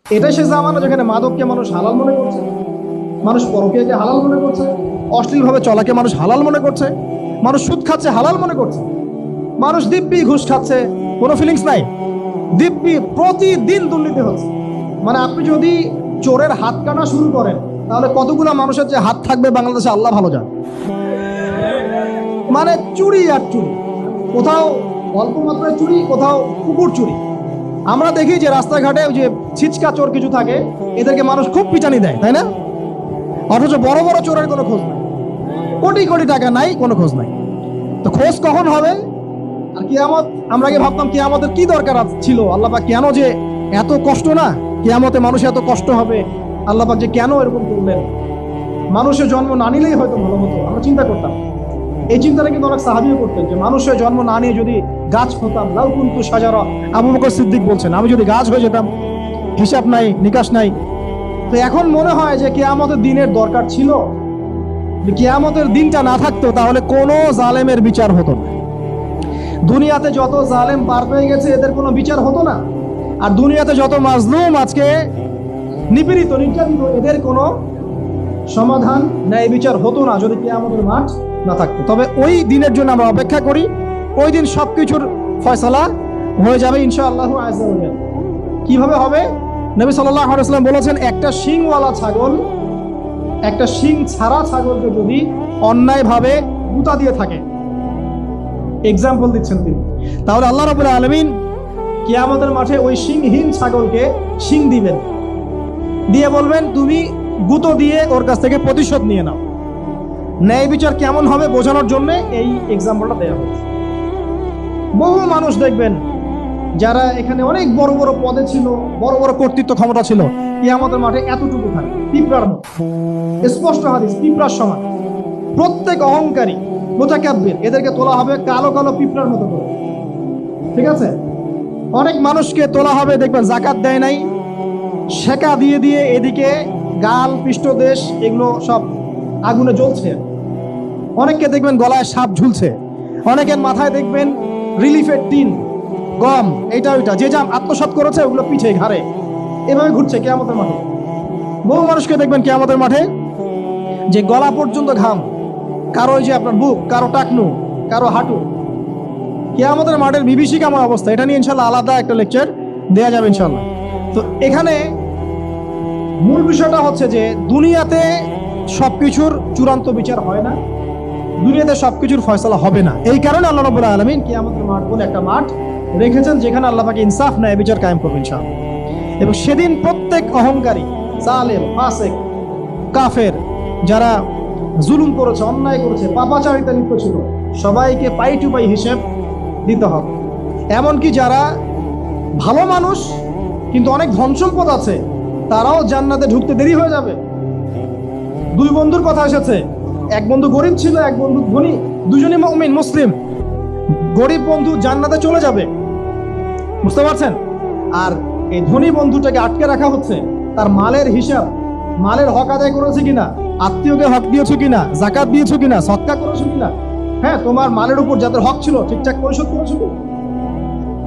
এটাই সে জামানা যেখানে মাদককে মানুষ হালাল মনে করছে, মানুষ পরকীয়াকে হালাল মনে করছে, অশ্লীলভাবে চলাকে মানুষ হালাল মনে করছে, মানুষ সুদ খাচ্ছে হালাল মনে করছে, মানুষ দিব্যি ঘুষ খাচ্ছে, কোনো ফিলিংস নাই। দিব্যি প্রতিদিন দুর্নীতি হচ্ছে। মানে আপনি যদি চোরের হাত কাটা শুরু করেন তাহলে কতগুলো মানুষের যে হাত থাকবে বাংলাদেশে আল্লাহ ভালো জানে। মানে চুরি আর চুরি, কোথাও অল্প মাত্রায় চুরি, কোথাও কুকুর চুরি। আমরা দেখি যে রাস্তাঘাটে ওই যে ছিচকা চোর কিছু থাকে, এদেরকে মানুষ খুব পিটানি দেয়, তাই না? অথচ বড় বড় চোরের কোনো খোঁজ নাই, কোটি কোটি টাকা নাই, কোনো খোঁজ নাই। তো খোঁজ কখন হবে? আর কিয়ামত, আমরা আগে ভাবতাম কিয়ামতের কি দরকার ছিল, আল্লাহ পাক কেন যে এত কষ্ট, না কিয়ামতে মানুষ এত কষ্ট হবে, আল্লাহ পাক যে কেন এরকম করলেন, মানুষের জন্ম না নিলেই হয়তো ভালো হতো, আমরা চিন্তা করতাম। এই চিন্তাটা কিন্তু অনেক সাহাবীও করতেন যে মানুষের জন্ম না নিয়ে যদি গাছ হতাম, লাউ কুনতু শাজারা। আবু বকর সিদ্দিক বলছেন, আমি যদি গাছ হয়ে যেতাম, হিসাব নাই নিকাশ নাই। তো এখন মনে হয় যে কিয়ামতের দিনের দরকার ছিল। কিয়ামতের দিনটা না থাকতো তাহলে কোনো জালেমের বিচার হতো না। দুনিয়াতে যত জালেম পার পেয়ে গেছে এদের কোনো বিচার হতো না, আর দুনিয়াতে যত মাজলুম আজকে নিপীড়িত নির্যাতিত এদের কোনো সমাধান ন্যায় বিচার হতো না যদি কিয়ামতের মাঠ না থাকতো। তবে ওই দিনের জন্য আমরা অপেক্ষা করি, ওই দিন সবকিছুর ফয়সালা হয়ে যাবে ইনশাআল্লাহ আযজা ওয়া জাল। কিভাবে হবে? নবী সাল্লাল্লাহু আলাইহি ওয়াসাল্লাম বলেছেন, একটা শিংওয়ালা ছাগল একটা শিং ছাড়া ছাগলকে যদি অন্যায়ভাবে গুতা দিয়ে থাকে, এক্সাম্পল দিচ্ছেন তিনি, তাহলে আল্লাহ রাব্বুল আলামিন কিয়ামতের মাঠে ওই শিংহীন ছাগলকে শিং দিবেন, দিয়ে বলবেন তুমি গুঁতো দিয়ে ওর কাছ থেকে প্রতিশোধ নিয়ে নাও। ন্যায় বিচার কেমন হবে বোঝানোর জন্য এই এক্সাম্পলটা দেওয়া হয়েছে। বহু মানুষ দেখবেন যারা এখানে অনেক বড় বড় পদে ছিল, বড় বড় কর্তৃত্ব ক্ষমতা ছিল, কিয়ামতের মাঠে এতটুকু থাকে, পিঁপড়ার মতো। স্পষ্ট হাদিস, পিঁপড়ার সমান। প্রত্যেক অহংকারী মুতাকাব্বির এদেরকে তোলা হবে কালো কালো পিঁপড়ার মতো করে, ঠিক আছে? অনেক মানুষকে তোলা হবে, দেখবেন জাকাত দেয় নাই, সেকা দিয়ে দিয়ে এদিকে গাল পৃষ্ঠদেশ এগুলো সব আগুনে জ্বলছে। অনেককে দেখবেন গলায় সাপ ঝুলছে, অনেকের মাথায় দেখবেন রিলিফের টিন, গম, এইটা ওইটা, যে যা আত্মসাৎ করেছে ওগুলো পিঠে ঘাড়ে, এভাবে ঘুরছে কিয়ামতের মাঠে। বহু মানুষকে দেখবেন কিয়ামতের মাঠে যে গলা পর্যন্ত ঘাম, কারো ওই যে আপনার বুক, কারো টাকনু, কারো হাঁটু। কিয়ামতের মাঠের বিভীষিকাময় অবস্থা, এটা নিয়ে ইনশাল্লাহ আলাদা একটা লেকচার দেয়া যাবে ইনশাল্লাহ। তো এখানে মূল বিষয়টা হচ্ছে যে দুনিয়াতে সবকিছুর চূড়ান্ত বিচার হয় না, দুনিয়াতে সবকিছুর ফয়সালা হবে না। এই কারণে আল্লাহ রাব্বুল আলামিন কিয়ামতের মাঠ বলে একটা মাঠ রেখেছেন যেখানে আল্লাহ পাক ইনসাফ ন্যায় বিচার কায়েম করবেন ইনশাআল্লাহ। এবং সেদিন প্রত্যেক অহংকারী, জালেম, ফাসিক, কাফের, যারা জুলুম করেছে, অন্যায় করেছে, পাপাচারিতা লিপ্ত ছিল, সবাইকে পাই টু পাই হিসেব দিতে হবে। এমনকি যারা ভালো মানুষ কিন্তু অনেক ধন সম্পদ আছে, তারাও জান্নাতে ঢুকতে দেরি হয়ে যাবে। দুই বন্ধুর কথা এসেছে, এক বন্ধু গরিব ছিল, এক বন্ধু ধনী, দুজনই মুমিন মুসলিম। গরিব বন্ধু জান্নাতে চলে যাবে, বুঝতে পারছেন? আর এই ধনী বন্ধুটাকে আটকে রাখা হচ্ছে, তার মালের হিসাব, মালের হক আদায় করেছে কিনা, আত্মীয়কে হক দিয়েছো কিনা, জাকাত দিয়েছো কিনা, সদকা করেছো কিনা, হ্যাঁ তোমার মালের উপর যাদের হক ছিল ঠিকঠাক পরিশোধ করেছো কিনা।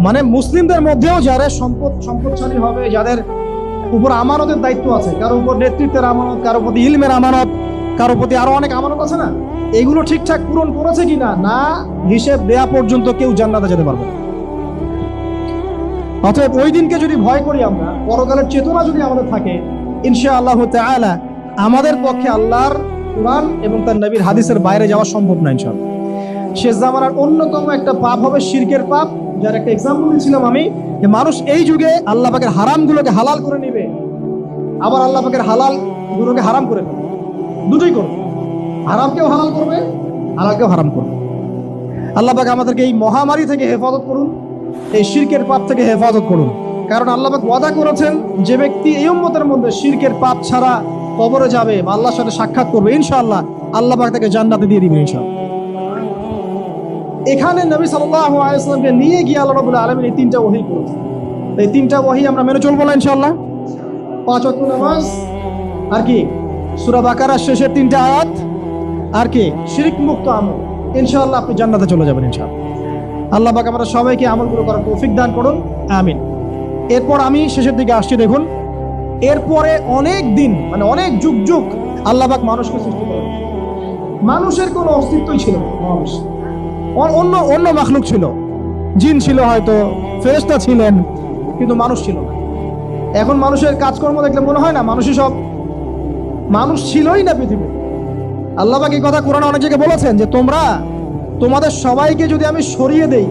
মানে মুসলিমদের মধ্যেও যারা সম্পদশালী হবে, যাদের উপর আমানতের দায়িত্ব আছে, কারো উপর নেতৃত্বের আমানত, কারো প্রতি ইলমের আমানত, কারো প্রতি আরো অনেক আমানত আছে না, এগুলো ঠিকঠাক পূরণ করেছে কিনা না হিসেব দেয়া পর্যন্ত কেউ জান্নাতে যেতে পারবে না। অতএব ওই দিনকে যদি ভয় করি আমরা, পরকালের চেতনা যদি আমাদের থাকে, ইনশাআল্লাহ তাআলা আমাদের পক্ষে আল্লাহর কুরআন এবং তার নবীর হাদিসের বাইরে যাওয়া সম্ভব না ইনশাআল্লাহ। শেষ জামানার অন্যতম একটা পাপ হবে শিরকের পাপ, যার একটা এক্সাম্পল দিয়েছিলাম আমি, যে মানুষ এই যুগে আল্লাহ পাকের হারামগুলোকে হালাল করে নেবে, আবার আল্লাহ পাকের হালাল গুলোকে হারাম করে দেবে, দুটোই করবে। হারামকেও হালাল করবে, হালালকেও হারাম করবে। আল্লাহ পাক আমাদেরকে এই মহামারী থেকে হেফাজত করুন, এই শিরকের পাপ থেকে হেফাজত করুন। কারণ আল্লাহ পাক ওয়াদা করেছেন, যে ব্যক্তি এই উম্মতের মধ্যে শিরকের পাপ ছাড়া কবরে যাবে বা আল্লাহর সাথে সাক্ষাৎ করবে, ইনশাআল্লাহ আল্লাহ পাক তাকে জান্নাতে দিয়ে দিবেন ইনশাআল্লাহ। এখানে নবী সাল্লাল্লাহু আলাইহি ওয়াসাল্লামকে নিয়ে গিয়ে আল্লাহ রাব্বুল আলামিন এই তিনটা ওহী করেছেন। এই তিনটা ওহী আমরা মেনে চলবো না ইনশাআল্লাহ। 5 ওয়াক্ত নামাজ, আর কি সূরা বাকারার শেষের 3টা আয়াত, আর কি শিরক মুক্ত আমল, ইনশাআল্লাহ আপনি জান্নাতে চলে যাবেন ইনশাআল্লাহ। আল্লাহ পাক আমাদের সবাইকে আমলগুলো করার তৌফিক দান করুন, আমিন। এরপর আমি শেষের দিকে আসছি, দেখুন এরপরে অনেক দিন, মানে অনেক যুগ যুগ আল্লাহ পাক মানুষকে সৃষ্টি করেন। মানুষের কোনো অস্তিত্বই ছিল না। মানুষ অন্য অন্য মাখলুক ছিল, জিন ছিল, হয়তো ফেরেশতা ছিলেন, কিন্তু মানুষ ছিল না। এখন মানুষের কাজকর্ম দেখলে মনে হয় না মানুষই সব, মানুষ ছিলই না পৃথিবীতে। আল্লাহ পাক এই কথা কোরআনে অনেক জায়গায় বলেছেন যে তোমাদের সবাইকে যদি আমি সরিয়ে দেই,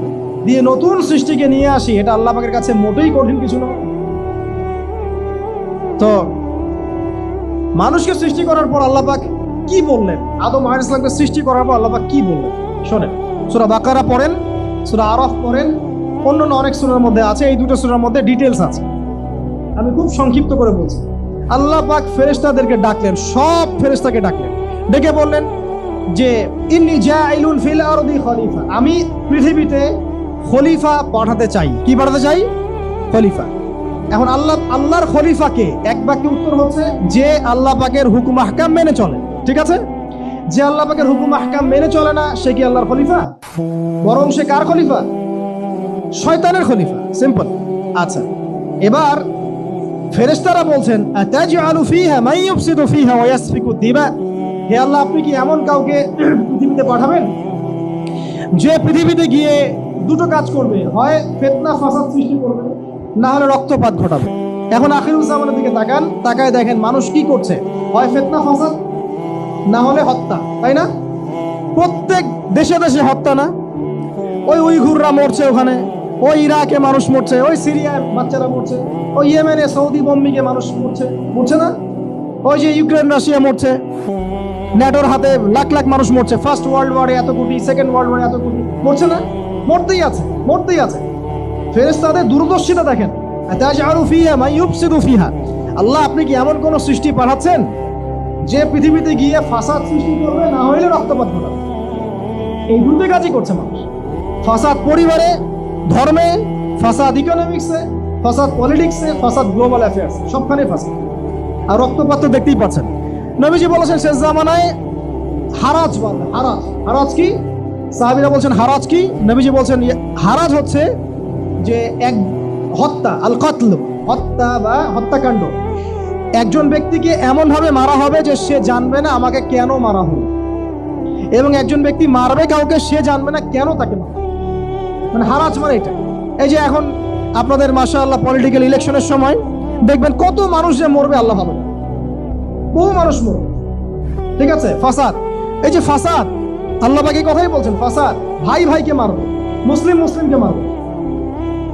দিয়ে নতুন সৃষ্টিকে নিয়ে আসি, এটা আল্লাহ পাকের কাছে মোটেই কঠিন কিছু নয়। তো মানুষকে সৃষ্টি করার পর আল্লাহ পাক কি বললেন, আদম আলাইহিস সালামকে সৃষ্টি করার পর আল্লাহ পাক কি বললেন শোনেন। সূরা বাকারা পড়েন, সূরা আরাফ পড়েন, অন্যান্য অনেক সূরার মধ্যে আছে, এই দুটো সূরার মধ্যে ডিটেলস আছে। আমি খুব সংক্ষিপ্ত করে বলছি। আল্লাহ পাক ফেরেশতাদেরকে ডাকলেন, সব ফেরেশতাকে ডাকলেন, ডেকে বললেন যে ইন্নী জাইলুন ফিল আরদি খলিফা, আমি পৃথিবীতে খলিফা পাঠাতে চাই। কি পাঠাতে চাই? খলিফা। এখন আল্লাহর খলিফাকে, এক বাক্যে উত্তর হচ্ছে যে আল্লাহ পাকের হুকুম আহকাম মেনে চলে। ঠিক আছে? যে আল্লাহ পাকের হুকুম আহকাম মেনে চলে না, সে কি আল্লাহর খলিফা? বরং সে কার খলিফা? শয়তানের খলিফা। সিম্পল। আচ্ছা, এবার ফেরেশতারা বলছেন আতাজআলু ফিহা মান ইউফসিদু ফিহা ওয়া ইয়াসফিকু দিমা, হে আল্লাহ, আপনি কি এমন কাউকে পৃথিবীতে পাঠাবেন যে পৃথিবীতে গিয়ে দুটো কাজ করবে, হয় ফিতনা ফাসাদ সৃষ্টি করবে, না হলে রক্তপাত ঘটাবে। এখন আখিরুল জামানের দিকে তাকান, তাকায় দেখেন মানুষ কি করছে, হয় ফিতনা ফাসাদ, না হলে হত্যা, তাই না? প্রত্যেক দেশে দেশে হত্যা না? ওই উইঘুররা মরছে ওখানে, ওই ইরাকে মানুষ মরছে, ওই সিরিয়ার বাচ্চারা মরছে, ওই ইয়েমেনে সৌদি বম্বিকে মানুষ মরছে না? ওই যে ইউক্রেন রাশিয়া মরছে, ন্যাটোর হাতে লাখ লাখ মানুষ মরছে, ফার্স্ট ওয়ার্ল্ড ওয়ারে এত কোটি, সেকেন্ড ওয়ার্ল্ড ওয়ারে এত কোটি মরছে না? মরতেই আছে, মরতেই আছে। ফেরেশতাদের দূরদর্শিতা দেখেন। আতাজআলু ফিহা মান ইউফসিদু ফিহা, আল্লাহ আপনি কি এমন কোন সৃষ্টি পাঠাচ্ছেন যে পৃথিবীতে গিয়ে ফাসাদ সৃষ্টি করবে, না হইলে রক্তপাত ঘটাবে? এই দুটো কাজই করছে মানুষ। ফাসাদ পরিবারে, ধর্মে, ফাসাদ ইকোনমিক্সে, ফাসাদ পলিটিক্সে, ফাসাদ গ্লোবাল অ্যাফেয়ার্স, সবখানে ফাসাদ। আর রক্তপাত তো দেখতেই পাচ্ছেন। নবীজি বলেছেন শেষ জামানায় হারাজ বাড়বে। হারাজ কি? সাহাবীরা বলছেন হারাজ কি? নবীজি বলছেন হারাজ হচ্ছে যে এক হত্যা, আল কতল, হত্যা বা হত্যাকাণ্ড। একজন ব্যক্তিকে এমন ভাবে মারা হবে যে সে জানবে না আমাকে কেন মারা হলো, এবং একজন ব্যক্তি মারবে কাউকে, সে জানবে না কেন তাকে মারা। মানে হারাজ মানে এটা। এই যে এখন আপনাদের মাশাআল্লাহ পলিটিক্যাল ইলেকশনের সময় দেখবেন কত মানুষ যে মরবে আল্লাহ ভাবে, বহু মানুষ মরবে। ঠিক আছে? ফাসাদ, এই যে ফাসাদ, আল্লাহ পাক এই কথাই বলছেন, ফাসাদ, ভাই ভাইকে মারবে, মুসলিম মুসলিমকে মারবে।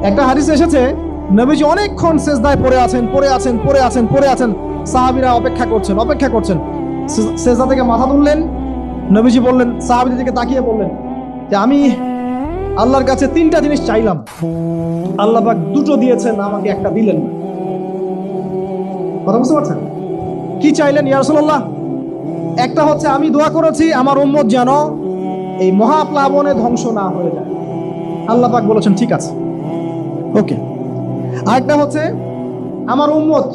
একটা হাদিস এসেছে নবীজি অনেকক্ষণ সেজদায় পড়ে আছেন, সাহাবীরা অপেক্ষা করছেন। সেজদা থেকে মাথা তুললেন, নবীজি বললেন, সাহাবীদের দিকে তাকিয়ে বললেন যে আমি আল্লাহর কাছে তিনটা জিনিস চাইলাম, আল্লাহ পাক দুটো দিয়েছেন, আমাকে একটা দিলেন না। কথা বুঝতে পারছেন? কি চাইলেন ইয়া রাসূলুল্লাহ? একটা হচ্ছে আমি দোয়া করেছি আমার উম্মত যেন এই মহাপ্লাবনে ধ্বংস না হয়ে যায়। আল্লাহ পাক বলেছেন ঠিক আছে, ওকে। আরেকটা হচ্ছে আমার উম্মত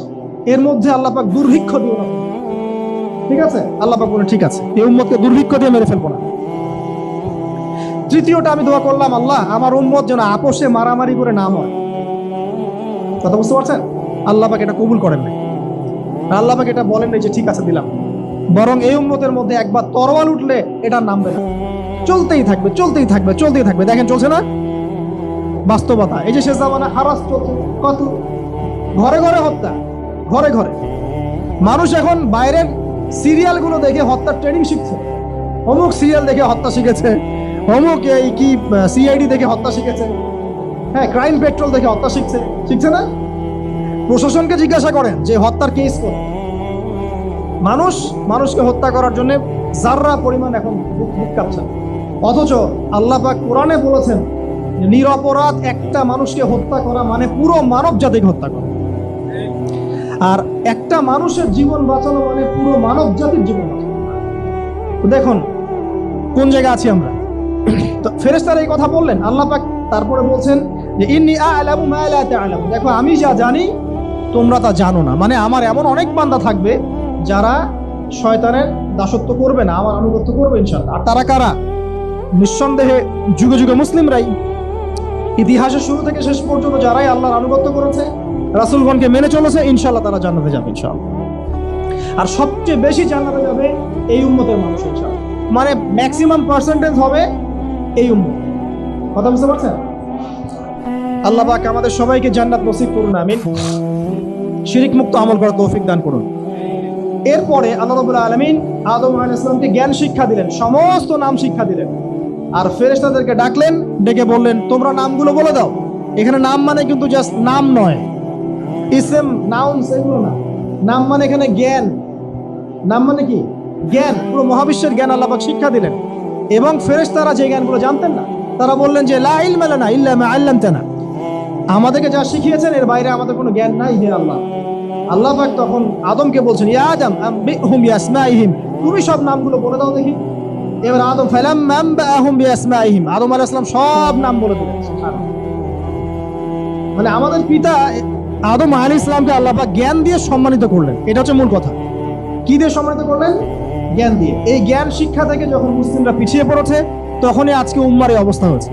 এর মধ্যে আল্লাহ পাক দুর্ভিক্ষ দিও না। ঠিক আছে? আল্লাহ পাক বলেন ঠিক আছে, এই উম্মতকে দুর্ভিক্ষ দিয়ে মেরে ফেলবো না। তৃতীয়টা আমি দোয়া করলাম, আল্লাহ আমার উম্মত যেন আপোষে মারামারি করে না মরে। কথা বুঝতে পারছেন? আল্লাহ পাক এটা কবুল করেন নাই। আল্লাহ পাক এটা বলেন নাই যে ঠিক আছে দিলাম, বরং এই উম্মতের মধ্যে একবার তরোয়াল উঠলে এটা নামবে না, চলতেই থাকবে। দেখেন চলছে না? বাস্তবতা। এই যে শেষ জামানা হারাস চলছে, কত ঘরে ঘরে হত্যা, ঘরে ঘরে মানুষ এখন বাইরের সিরিয়ালগুলো দেখে হত্যার ট্রেনিং শিখছে। অমুক সিরিয়াল দেখে হত্যা শিখেছে, অমুক এই কি সিআইডি দেখে হত্যা শিখেছে, হ্যাঁ ক্রাইম পেট্রোল দেখে হত্যা শিখছে না? প্রশাসনকে জিজ্ঞাসা করেন যে হত্যার কেস করে। মানুষকে হত্যা করার জন্য যাররা পরিমাণ এখন বুক কাঁপছে। অথচ আল্লাহ পাক কোরআনে বলেছেন নিরপরাধ একটা মানুষকে হত্যা করা মানে পুরো মানব জাতিকে হত্যা করা, আর একটা মানুষের জীবন বাঁচানো মানে পুরো মানব জাতির জীবন বাঁচানো। দেখুন কোন জায়গায় আছি আমরা। তো ফেরেশতারা এই কথা বললেন, আল্লাহ পাক তারপরে বলছেন যে ইন্নী আ'লামু মা লা তা'লামুন, দেখো আমি যা জানি তোমরা তা জানো না। মানে আমার এমন অনেক বান্দা থাকবে যারা শয়তানের দাসত্ব করবে না, আমার আনুগত্য করবে ইনশাআল্লাহ। আর তারা কারা? নিঃসন্দেহে যুগে যুগে মুসলিমরাই। ইতিহাসের শুরু থেকে শেষ পর্যন্ত যারাই আল্লাহর আনুগত্য করেছে রাসূলগণকে মেনে চলেছে, ইনশাআল্লাহ তারা জান্নাতে যাবে ইনশাআল্লাহ। আর সবচেয়ে বেশি জান্নাতে যাবে এই উম্মতের মানুষ ইনশাআল্লাহ। মানে ম্যাক্সিমাম পার্সেন্টেজ হবে এই উম্মত। কথা বুঝতে পারছেন? আল্লাহ পাক আমাদের সবাইকে জান্নাত নসিব করুন, আমিন। শিরিক মুক্ত আমল করার তৌফিক দান করুন। এরপরে আল্লাহ রাব্বুল আলামিন আদম আলাইহিস সালামকে জ্ঞান শিক্ষা দিলেন, সমস্ত নাম শিক্ষা দিলেন। আর ফেরেশতাদেরকে ডাকলেন, ডেকে বললেন তোমরা নামগুলো বলে দাও। এখানে নাম মানে কিন্তু জাস্ট নাম নয়, ইসম নাউন সেগুলো না। নাম মানে এখানে জ্ঞান। নাম মানে কি? জ্ঞান। পুরো মহাবিশ্বের জ্ঞান আল্লাহ পাক শিক্ষা দিলেন। এবং ফেরেশতারা যে জ্ঞানগুলো জানতেন না, তারা বললেন যে লা ইলমা লানা ইল্লা মা আল্লামতানা, আমাদেরকে যা শিখিয়েছেন এর বাইরে আমাদের কোনো জ্ঞান নাই হে আল্লাহ। আল্লাহ পাক তখন আদমকে বলছেন ইয়া আদম আম্বিহুম বিআসমাইহিম, তুমি সব নামগুলো বলে দাও দেখি। এবার আদম ফালাম্মা আম্বাহুম বিআসমাইহিম, আদম আলাইহিস সালাম সব নাম বলে দিলেন। সুবহানাল্লাহ। মানে আমাদের পিতা আদম আলাইহিস সালামকে আল্লাহ পাক জ্ঞান দিয়ে সম্মানিত করলেন। এটা হচ্ছে মূল কথা। কি দিয়ে সম্মানিত করলেন? জ্ঞান দিয়ে। এই জ্ঞান শিক্ষা থেকে যখন মুসলিমরা পিছিয়ে পড়েছে, তখনই আজকে উম্মার এই অবস্থা হয়েছে।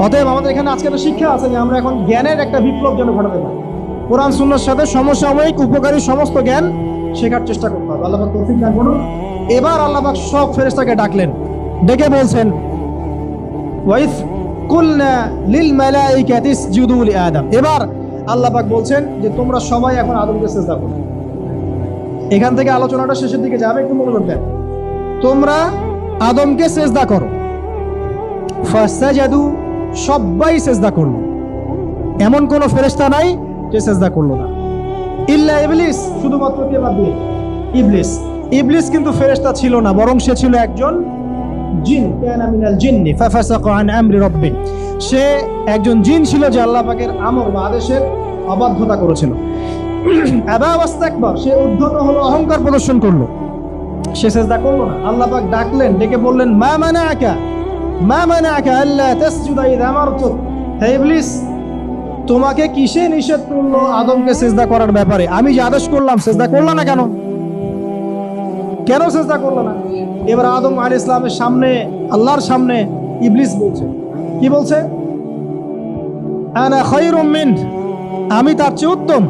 অতএব আমাদের এখানে আজকে একটা শিক্ষা আছে যে আমরা এখন জ্ঞানের একটা বিপ্লব যেন ঘটাতে পারি। কোরআন সুন্নাহর সাথে সমসাময়িক উপকারী সমস্ত জ্ঞান শেখার চেষ্টা করতে হবে। আল্লাহ পাক তৌফিক দান করুন। এবার আল্লাহ পাক সব ফেরেশতাকে ডাকলেন, ডেকে বলছেন ওয়াইস কুলনা লিল মালাইকাতি ইসজুদু লি আদম। এবার আল্লাহ পাক বলছেন যে তোমরা সবাই এখন আদমকে সিজদা করো। এখান থেকে আলোচনাটা শেষের দিকে যাবে, একটু মনোযোগ দেন। তোমরা আদমকে সিজদা করো। ফাসাজাদু, সবাই সিজদা করলো। এমন কোন ফেরেশতা নাই যে সিজদা করলো না। ইল্লা ইবলিস, শুধুমাত্র কে বাদ দিয়ে? ইবলিস। ইবলিস কিন্তু ফেরেশতা ছিল না, বরং সে ছিল একজন জিন। কানা মিনাল জিন্নি ফাফাসাকা আন আমরি রাব্বি, সে একজন জিন ছিল যে আল্লাহ পাকের আমর বা আদেশের অবাধ্যতা করেছিল। আবা ওয়াস্তাকবার, সে উদ্ধত হলো, অহংকার প্রদর্শন করলো, সে সিজদা করলো না। আল্লাহ পাক ডাকলেন, ডেকে বললেন মা মানাআকা আল্লা তাসজুদা ইযা আমারতুক, হে ইবলিস তোমাকে কিসে নিষেধ করলো আদমকে সিজদা করার ব্যাপারে? আমি যে আদেশ করলাম সিজদা করলা না কেন? কেন সিজদা করলো না? এবার আদম আলাইহিস সালামের সামনে, আল্লাহর সামনে ইবলিস বলছে, কি বলছে? আনা খায়রুম মিন, আমি তার চেয়ে উত্তম।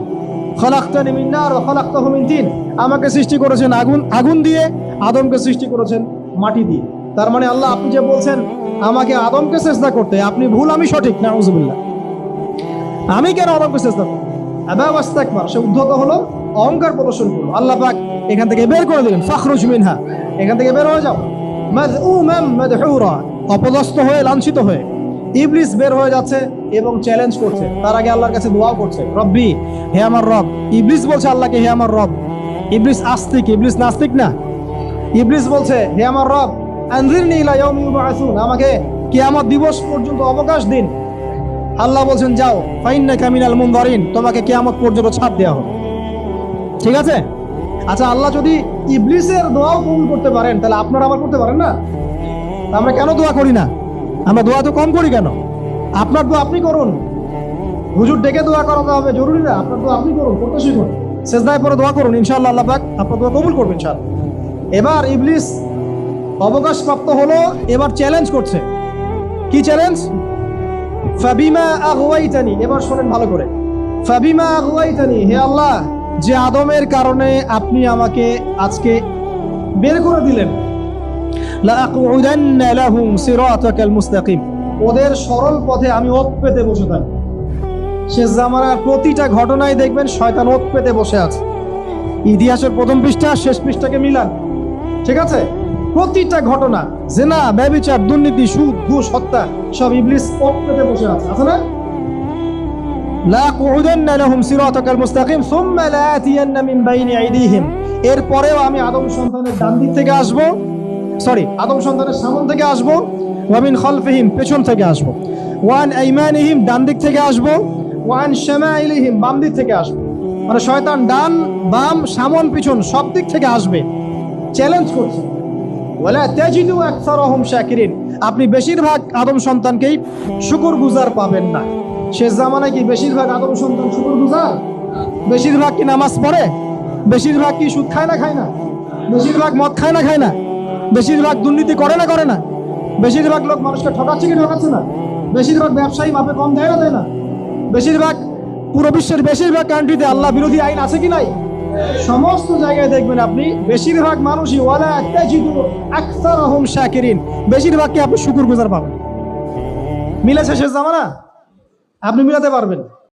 খলাকতানি মিন নার ওয়া খলাকতাহু মিন তিন, আমাকে সৃষ্টি করেছেন আগুন দিয়ে, আদমকে সৃষ্টি করেছেন মাটি দিয়ে। তার মানে আল্লাহ আপনি যে বলছেন আমাকে আদমকে সিজদা করতে, আপনি ভুল আমি সঠিক। নাউযুবিল্লাহ, আমি কেন আদমকে সিজদা করব? আবা ওয়াস্তাকবার, সে উদ্ধত হলো, অহংকার প্রদর্শন করলো। আল্লাহ পাক এখান থেকে বের করে দিলেন, ফাখরুজ মিনহা, এখান থেকে বের হয়ে যাও। মাযউমান মাদহুরা, অপদস্থ হয়ে, লাঞ্ছিত হয়ে ইবলিস বের হয়ে যাচ্ছে এবং চ্যালেঞ্জ করছে। তার আগে আল্লাহর কাছে দোয়া করছে, রব্বি, হে আমার রব। ইবলিস বলছে আল্লাহকে হে আমার রব। ইবলিস আস্তিক, ইবলিস নাস্তিক না। ইবলিস বলছে হে আমার রব আনজিরনি ইলা ইয়াউমি ইউবআসুন, আমাকে কিয়ামত দিবস পর্যন্ত অবকাশ দিন। আল্লাহ বলছেন যাও, ফাইন্নাকা মিনাল মুনযারিন, তোমাকে কিয়ামত পর্যন্ত ছাড় দেওয়া হবে। ঠিক আছে? আচ্ছা, আল্লাহ যদি ইবলিসের দোয়াও কবুল করতে পারেন, তাহলে আপনারা আবার করতে পারেন না? আমরা কেন দোয়া করি না? আমরা দোয়া তো কম করি কেন? আপনার দোয়া আপনি করুন। হুজুর ডেকে দোয়া করাতে হবে জরুরি না, আপনার দোয়া আপনি করুন, করতে শিখুন। সেজদায় পরে দোয়া করুন, ইনশাআল্লাহ আল্লাহ পাক আপনার দোয়া কবুল করবেন ইনশাআল্লাহ। এবার ইবলিস অবকাশপ্রাপ্ত হলো, এবার চ্যালেঞ্জ করছে। কি চ্যালেঞ্জ? ফাবিমা আগওয়াইতানি, এবার শোনেন ভালো করে। ফাবিমা আগওয়াইতানি, হে আল্লাহ, যে আদমের কারণে আপনি আমাকে আজকে বের করে দিলেন, লা আকুউদান্না লাহুম সিরাতাকাল মুস্তাকিম, ওদের সরল পথে আমি ওত পেতে বসে থাকি। শেষ জামানার প্রতিটা ঘটনায় দেখবেন শয়তান ওত পেতে বসে আছে। ইতিহাসের প্রথম পৃষ্ঠা শেষ পৃষ্ঠাকে মিলান, ঠিক আছে? প্রতিটা ঘটনা, জিনা, ব্যভিচার, দুর্নীতি, সুদ, ঘুষ, হত্যা, সব ইবলিস ওত পেতে বসে আছে, আছে না? লা আকুউদান্না লাহুম সিরাতাকাল মুস্তাকিম সুম্মা লাআতিয়ান্না মিন বাইনি আইদিহিম, এরপরেও আমি আদম সন্তানের ডান দিক থেকে আসবো, আদম সন্তানের সামনে থেকে আসবো, ওয়া মিন খালফিহিম, পেছন থেকে আসবো, ওয়া আন আইমানিহিম, ডান দিক থেকে আসবো, ওয়া আন শামাইলিহিম, বাম দিক থেকে আসবো। মানে শয়তান ডান বাম সামন পিছন সব দিক থেকে আসবে, চ্যালেঞ্জ করছে। ওয়ালা তাজিদু আকসারহুম শাকিরিন, আপনি বেশিরভাগ আদম সন্তানকেই শুকরগুজার পাবেন না। শেষ জামানায় কি বেশিরভাগ আদম সন্তান শুকরগুজার? বেশিরভাগ কি নামাজ পড়ে? বেশিরভাগ কি সুদ খায় না? বেশিরভাগ মদ খায় না? বেশিরভাগ দুর্নীতি করে না? বেশিরভাগ লোক মানুষকে ঠকাচ্ছে না? বেশিরভাগ ব্যবসায়ী মাপে কম দেয় না? বেশিরভাগ পুরো বিশ্বের বেশিরভাগ কান্ট্রিতে আল্লাহ বিরোধী আইন আছে কি নাই? সমস্ত জায়গায় দেখবেন আপনি বেশিরভাগ মানুষই ওয়ালা তাজিদু আকসারহুম শাকিরিন, বেশিরভাগকে আপনি শুকরগুজার পাবেন। মিলেছে শেষ জামানা? আপনি মিলাতে পারবেন?